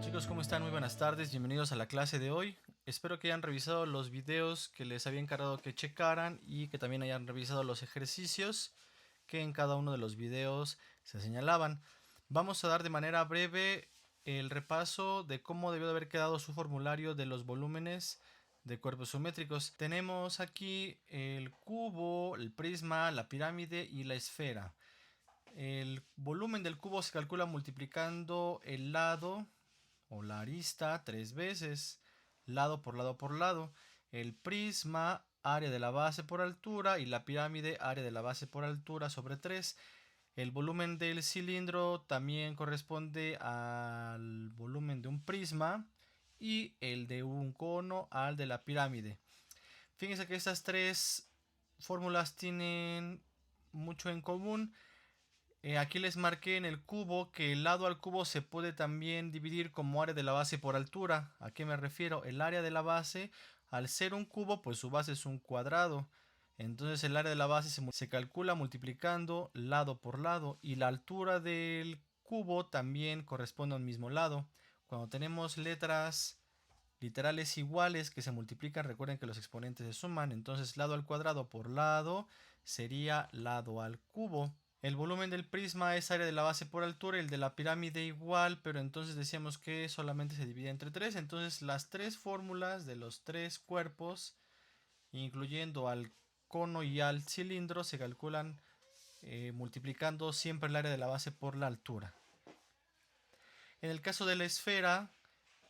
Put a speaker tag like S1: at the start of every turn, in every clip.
S1: Chicos, ¿cómo están? Muy buenas tardes, bienvenidos a la clase de hoy. Espero que hayan revisado los videos que les había encargado que checaran y que también hayan revisado los ejercicios que en cada uno de los videos se señalaban. Vamos a dar de manera breve el repaso de cómo debió de haber quedado su formulario de los volúmenes de cuerpos geométricos. Tenemos aquí el cubo, el prisma, la pirámide y la esfera. El volumen del cubo se calcula multiplicando el lado o la arista 3 veces, lado por lado por lado. El prisma, área de la base por altura, y la pirámide, área de la base por altura sobre 3. El volumen del cilindro también corresponde al volumen de un prisma y el de un cono al de la pirámide. Fíjense que estas tres fórmulas tienen mucho en común. Aquí les marqué en el cubo que el lado al cubo se puede también dividir como área de la base por altura. ¿A qué me refiero? El área de la base, al ser un cubo, pues su base es un cuadrado. Entonces el área de la base se calcula multiplicando lado por lado. Y la altura del cubo también corresponde al mismo lado. Cuando tenemos letras literales iguales que se multiplican, recuerden que los exponentes se suman. Entonces lado al cuadrado por lado sería lado al cubo. El volumen del prisma es área de la base por altura, el de la pirámide igual, pero entonces decíamos que solamente se divide entre 3. Entonces las tres fórmulas de los tres cuerpos, incluyendo al cono y al cilindro, se calculan multiplicando siempre el área de la base por la altura. En el caso de la esfera,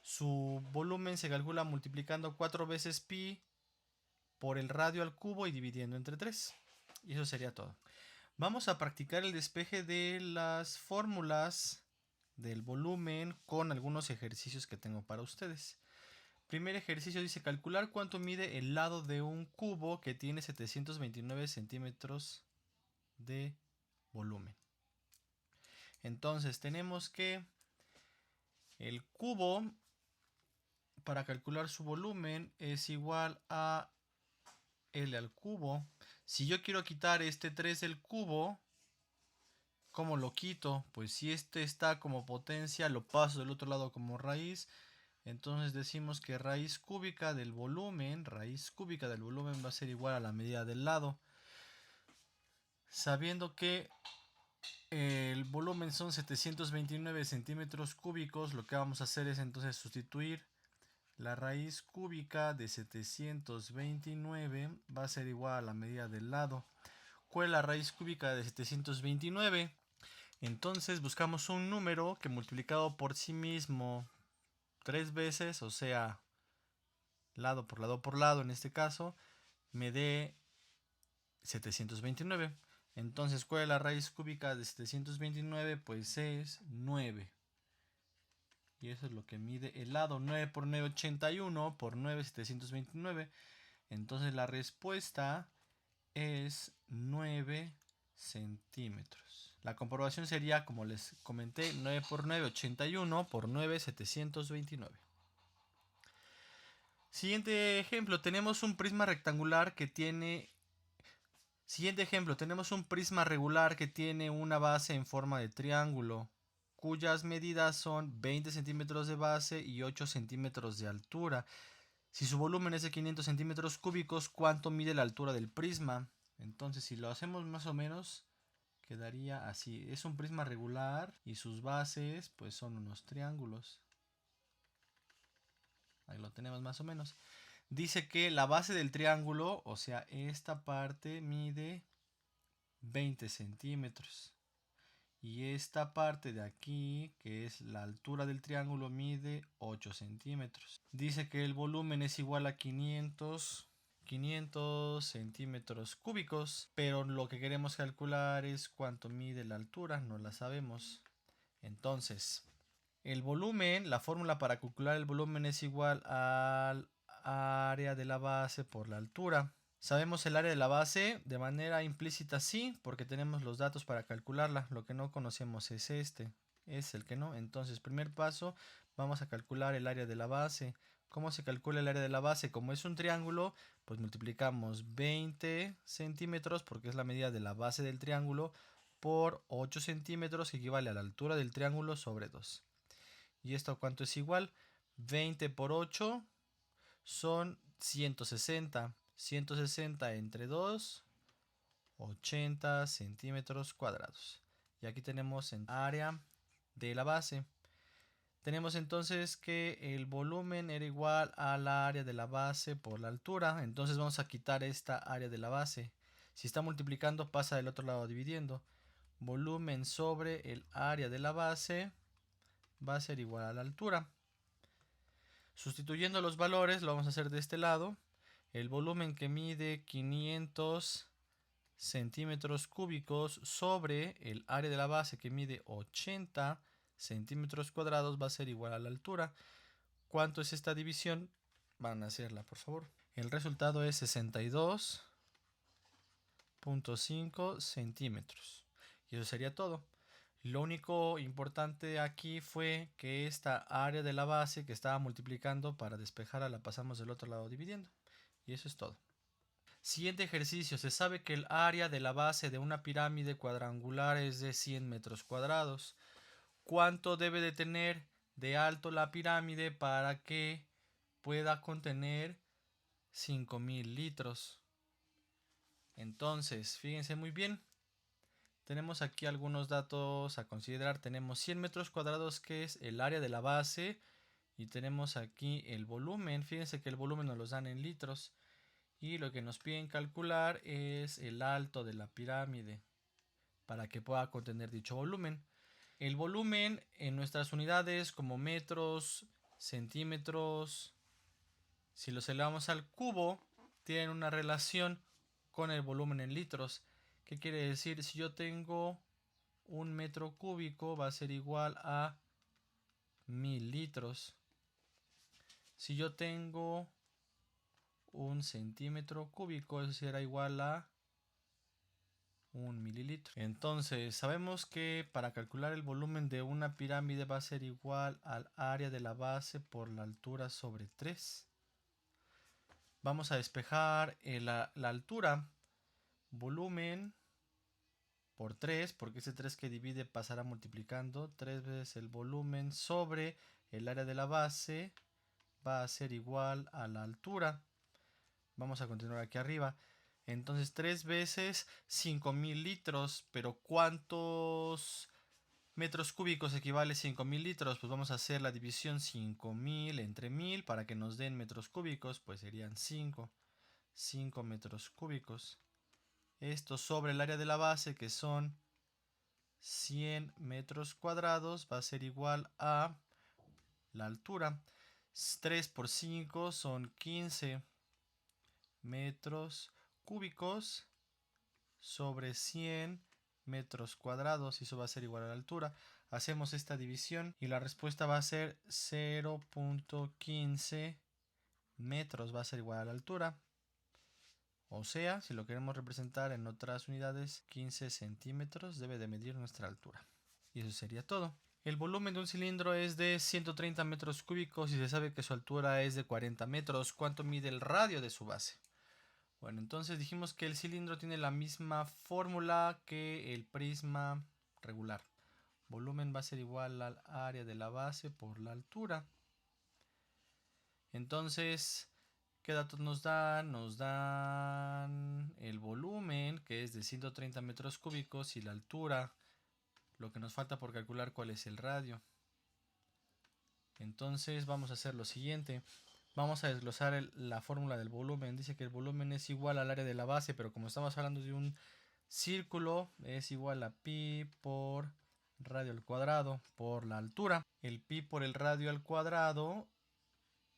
S1: su volumen se calcula multiplicando 4 veces pi por el radio al cubo y dividiendo entre 3. Y eso sería todo. Vamos a practicar el despeje de las fórmulas del volumen con algunos ejercicios que tengo para ustedes. Primer ejercicio dice calcular cuánto mide el lado de un cubo que tiene 729 centímetros de volumen. Entonces tenemos que el cubo, para calcular su volumen, es igual a L al cubo. Si yo quiero quitar este 3 del cubo, ¿cómo lo quito? Pues si este está como potencia, lo paso del otro lado como raíz. Entonces decimos que raíz cúbica del volumen va a ser igual a la medida del lado. Sabiendo que el volumen son 729 centímetros cúbicos, lo que vamos a hacer es entonces sustituir la raíz cúbica de 729, va a ser igual a la medida del lado. ¿Cuál es la raíz cúbica de 729? Entonces buscamos un número que multiplicado por sí mismo 3 veces, o sea, lado por lado en este caso, me dé 729. Entonces, ¿cuál es la raíz cúbica de 729? Pues es 9. Y eso es lo que mide el lado. 9 por 9, 81. Por 9, 729. Entonces la respuesta es 9 centímetros. La comprobación sería, como les comenté, 9 por 9, 81. Por 9, 729. Siguiente ejemplo, tenemos un prisma rectangular que tiene... Siguiente ejemplo, tenemos un prisma regular que tiene una base en forma de triángulo, cuyas medidas son 20 centímetros de base y 8 centímetros de altura. Si su volumen es de 500 centímetros cúbicos, ¿cuánto mide la altura del prisma? Entonces, si lo hacemos más o menos, quedaría así. Es un prisma regular y sus bases pues son unos triángulos. Ahí lo tenemos más o menos. Dice que la base del triángulo, o sea, esta parte mide 20 centímetros. Y esta parte de aquí, que es la altura del triángulo, mide 8 centímetros. Dice que el volumen es igual a 500 centímetros cúbicos, pero lo que queremos calcular es cuánto mide la altura, no la sabemos. Entonces, el volumen, la fórmula para calcular el volumen es igual al área de la base por la altura. Sabemos el área de la base de manera implícita, sí, porque tenemos los datos para calcularla. Lo que no conocemos es este, es el que no. Entonces, primer paso, vamos a calcular el área de la base. ¿Cómo se calcula el área de la base? Como es un triángulo, pues multiplicamos 20 centímetros, porque es la medida de la base del triángulo, por 8 centímetros, que equivale a la altura del triángulo sobre 2. ¿Y esto cuánto es igual? 20 por 8 son 160. 160 entre 2, 80 centímetros cuadrados. Y aquí tenemos en área de la base. Tenemos entonces que el volumen era igual a la área de la base por la altura. Entonces vamos a quitar esta área de la base. Si está multiplicando, pasa del otro lado dividiendo. Volumen sobre el área de la base va a ser igual a la altura. Sustituyendo los valores, lo vamos a hacer de este lado. El volumen que mide 500 centímetros cúbicos sobre el área de la base que mide 80 centímetros cuadrados va a ser igual a la altura. ¿Cuánto es esta división? Van a hacerla, por favor. El resultado es 62.5 centímetros. Y eso sería todo. Lo único importante aquí fue que esta área de la base que estaba multiplicando para despejarla la pasamos del otro lado dividiendo. Y eso es todo. Siguiente ejercicio. Se sabe que el área de la base de una pirámide cuadrangular es de 100 metros cuadrados. ¿Cuánto debe de tener de alto la pirámide para que pueda contener 5000 litros? Entonces, fíjense muy bien. Tenemos aquí algunos datos a considerar. Tenemos 100 metros cuadrados, que es el área de la base. Y tenemos aquí el volumen. Fíjense que el volumen nos lo dan en litros. Y lo que nos piden calcular es el alto de la pirámide para que pueda contener dicho volumen. El volumen en nuestras unidades como metros, centímetros, si los elevamos al cubo, tienen una relación con el volumen en litros. ¿Qué quiere decir? Si yo tengo un metro cúbico va a ser igual a 1000 litros. Si yo tengo un centímetro cúbico, eso será igual a 1 mililitro. Entonces sabemos que para calcular el volumen de una pirámide va a ser igual al área de la base por la altura sobre 3. Vamos a despejar la altura. Volumen por 3, porque ese 3 que divide pasará multiplicando. 3 veces el volumen sobre el área de la base va a ser igual a la altura. Vamos a continuar aquí arriba. Entonces 3 veces 5000 litros. Pero ¿cuántos metros cúbicos equivale 5000 litros? Pues vamos a hacer la división 5000 entre 1000 para que nos den metros cúbicos. Pues serían 5 metros cúbicos. Esto sobre el área de la base, que son 100 metros cuadrados, va a ser igual a la altura. 3 por 5 son 15 metros cúbicos sobre 100 metros cuadrados. Y eso va a ser igual a la altura. Hacemos esta división y la respuesta va a ser 0.15 metros. Va a ser igual a la altura. O sea, si lo queremos representar en otras unidades, 15 centímetros debe de medir nuestra altura. Y eso sería todo. El volumen de un cilindro es de 130 metros cúbicos y se sabe que su altura es de 40 metros. ¿Cuánto mide el radio de su base? Bueno, entonces dijimos que el cilindro tiene la misma fórmula que el prisma regular. Volumen va a ser igual al área de la base por la altura. Entonces, ¿qué datos nos dan? Nos dan el volumen, que es de 130 metros cúbicos, y la altura. Lo que nos falta por calcular cuál es el radio. Entonces vamos a hacer lo siguiente. Vamos a desglosar la fórmula del volumen. Dice que el volumen es igual al área de la base, pero como estamos hablando de un círculo, es igual a pi por radio al cuadrado por la altura. El pi por el radio al cuadrado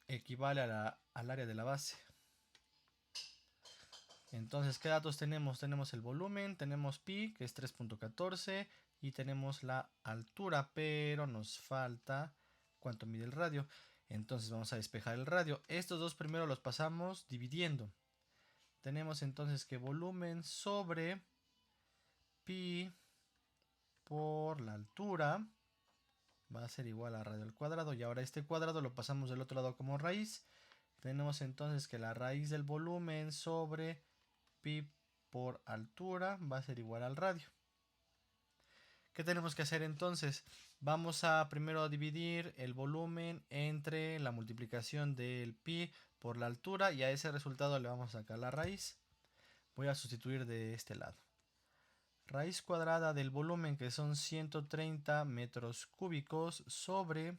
S1: equivale al área de la base. Entonces, ¿qué datos tenemos? Tenemos el volumen, tenemos pi, que es 3.14, y tenemos la altura, pero nos falta cuánto mide el radio. Entonces vamos a despejar el radio. Estos dos primero los pasamos dividiendo. Tenemos entonces que volumen sobre pi por la altura va a ser igual a radio al cuadrado. Y ahora este cuadrado lo pasamos del otro lado como raíz. Tenemos entonces que la raíz del volumen sobre pi por altura va a ser igual al radio. ¿Qué tenemos que hacer entonces? Vamos a primero dividir el volumen entre la multiplicación del pi por la altura y a ese resultado le vamos a sacar la raíz. Voy a sustituir de este lado. Raíz cuadrada del volumen, que son 130 metros cúbicos, sobre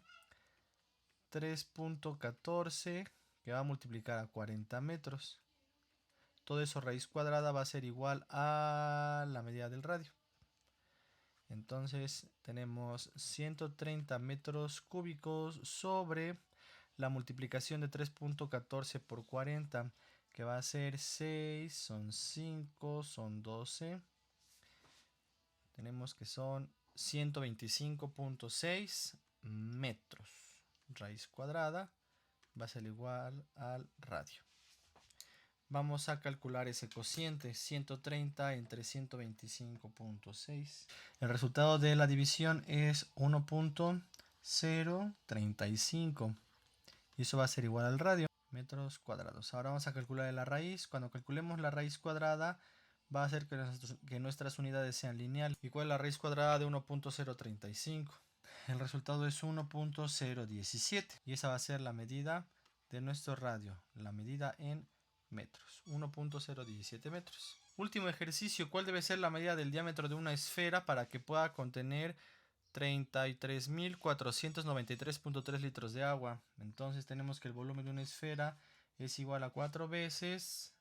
S1: 3.14, que va a multiplicar a 40 metros. Todo eso raíz cuadrada va a ser igual a la medida del radio. Entonces tenemos 130 metros cúbicos sobre la multiplicación de 3.14 por 40, que va a ser 6, son 5, son 12. Tenemos que son 125.6 metros. Raíz cuadrada va a ser igual al radio. Vamos a calcular ese cociente, 130 entre 125.6. El resultado de la división es 1.035 y eso va a ser igual al radio, metros cuadrados. Ahora vamos a calcular la raíz. Cuando calculemos la raíz cuadrada va a hacer que nuestras unidades sean lineales. ¿Y cuál es la raíz cuadrada de 1.035? El resultado es 1.017 y esa va a ser la medida de nuestro radio, la medida en metros, 1.017 metros. Último ejercicio, ¿cuál debe ser la medida del diámetro de una esfera para que pueda contener 33.493.3 litros de agua? Entonces tenemos que el volumen de una esfera es igual a 4 veces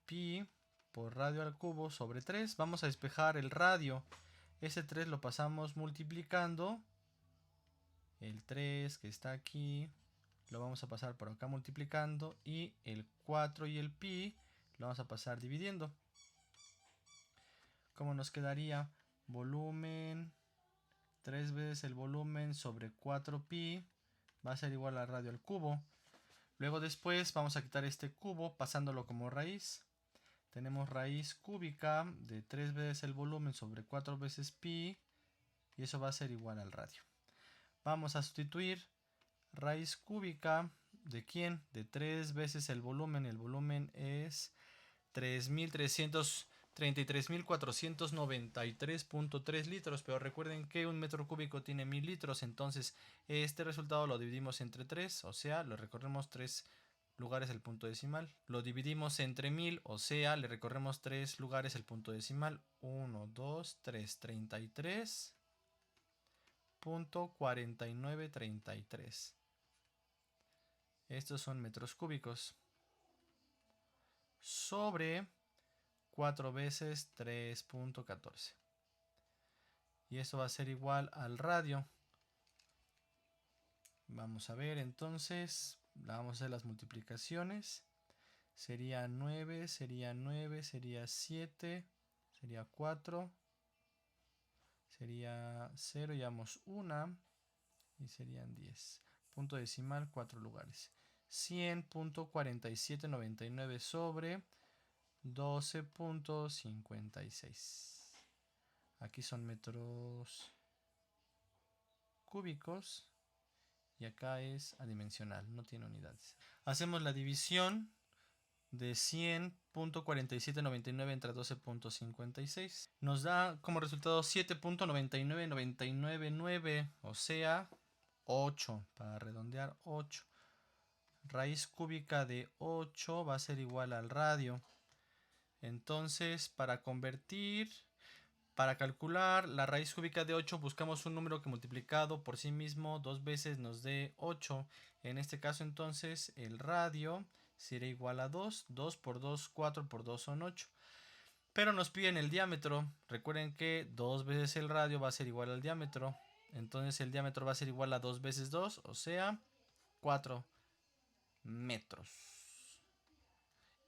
S1: pi por radio al cubo sobre 3. Vamos a despejar el radio. Ese 3 lo pasamos multiplicando. El 3 que está aquí lo vamos a pasar por acá multiplicando, y el 4 y el pi lo vamos a pasar dividiendo. ¿Cómo nos quedaría? Volumen, 3 veces el volumen sobre 4pi va a ser igual al radio al cubo. Luego después vamos a quitar este cubo pasándolo como raíz. Tenemos raíz cúbica de 3 veces el volumen sobre 4 veces pi y eso va a ser igual al radio. Vamos a sustituir raíz cúbica de ¿quién? De 3 veces el volumen es 33.493.3 litros, pero recuerden que un metro cúbico tiene 1000 litros, entonces este resultado lo dividimos entre 3, o sea, lo recorremos 3 lugares el punto decimal. Lo dividimos entre 1000, o sea, le recorremos 3 lugares el punto decimal. 1, 2, 3, 33.4933. Estos son metros cúbicos sobre 4 veces 3.14. Y esto va a ser igual al radio. Vamos a ver entonces, vamos a hacer las multiplicaciones. Sería 9, sería 9, sería 7, sería 4, sería 0, llevamos 1 y serían 10. Punto decimal, 4 lugares. 100.4799 sobre 12.56. Aquí son metros cúbicos y acá es adimensional, no tiene unidades. Hacemos la división de 100.4799 entre 12.56. Nos da como resultado 7.99999, o sea 8, para redondear 8. Raíz cúbica de 8 va a ser igual al radio. Entonces, para calcular la raíz cúbica de 8, buscamos un número que multiplicado por sí mismo 2 veces nos dé 8. En este caso, entonces, el radio será igual a 2. 2 por 2, 4 por 2 son 8. Pero nos piden el diámetro. Recuerden que 2 veces el radio va a ser igual al diámetro. Entonces, el diámetro va a ser igual a 2 veces 2, o sea, 4 metros.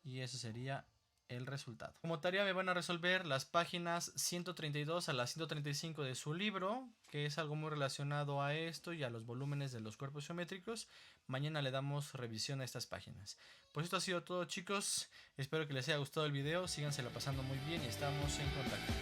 S1: Y eso sería el resultado. Como tarea me van a resolver las páginas 132 a las 135 de su libro, que es algo muy relacionado a esto y a los volúmenes de los cuerpos geométricos. Mañana le damos revisión a estas páginas. Pues esto ha sido todo, chicos. Espero que les haya gustado el video. Síganselo pasando muy bien y estamos en contacto.